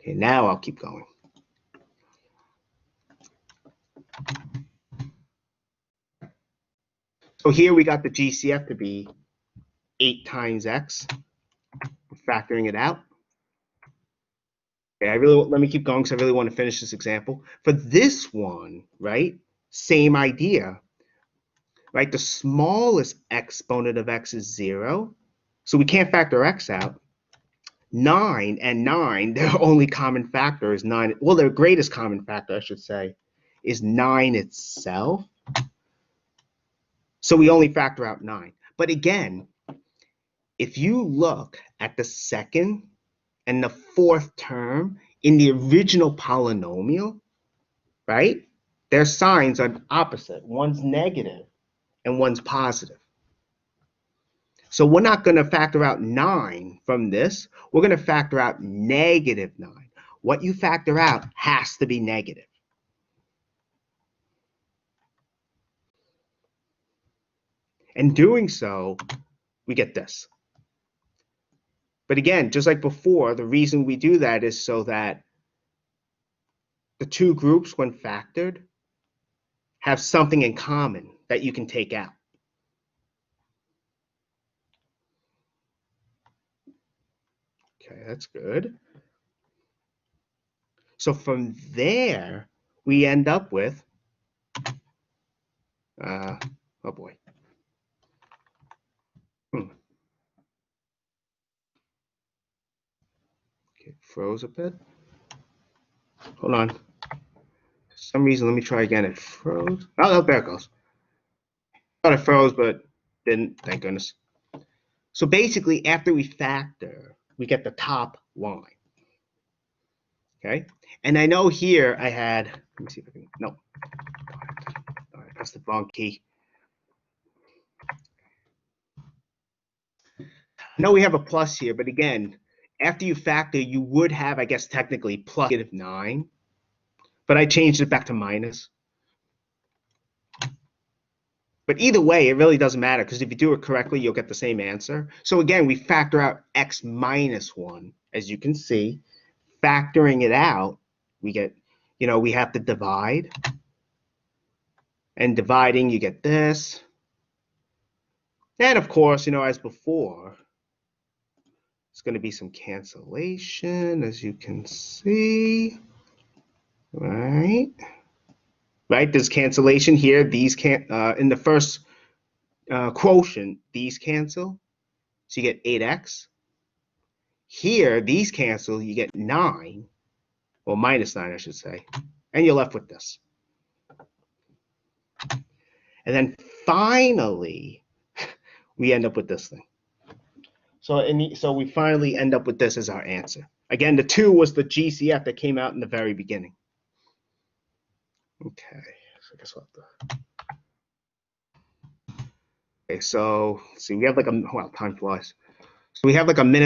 Okay, now I'll keep going. So here we got the GCF to be 8 times x. We're factoring it out. Okay, let me keep going because I really want to finish this example. For this one, right, same idea, right? The smallest exponent of x is 0, so we can't factor x out. 9 and 9, their only common factor is 9. Well, their greatest common factor, I should say, is 9 itself. So we only factor out 9. But again, if you look at the second and the fourth term in the original polynomial, right, their signs are opposite. One's negative and one's positive. So we're not going to factor out 9 from this. We're going to factor out negative 9. What you factor out has to be negative. And doing so, we get this. But again, just like before, the reason we do that is so that the two groups, when factored, have something in common that you can take out. Okay, that's good. So from there, we end up with, oh boy. Okay, froze a bit. Hold on. For some reason, let me try again. It froze. Oh, there it goes. Thought it froze, but didn't, thank goodness. So basically, after we factor, we get the top line. Okay, and I know here I had, let me see if I can, no, all right, that's the wrong key. I know we have a plus here, but again, after you factor, you would have, I guess, technically plus -9, but I changed it back to minus. But either way, it really doesn't matter because if you do it correctly, you'll get the same answer. So again, we factor out x minus 1, as you can see. Factoring it out, we get, we have to divide. And dividing, you get this. And of course, as before, it's going to be some cancellation, as you can see. Right? There's cancellation here. These can't, in the first quotient, these cancel. So you get 8x. Here, these cancel, you get 9, well, minus 9, I should say, and you're left with this. And then finally, we end up with this thing. So we finally end up with this as our answer. Again, the 2 was the GCF that came out in the very beginning. Okay, so I guess we'll have to. Okay, so let's see, we have like a, well, time flies. So we have like a minute.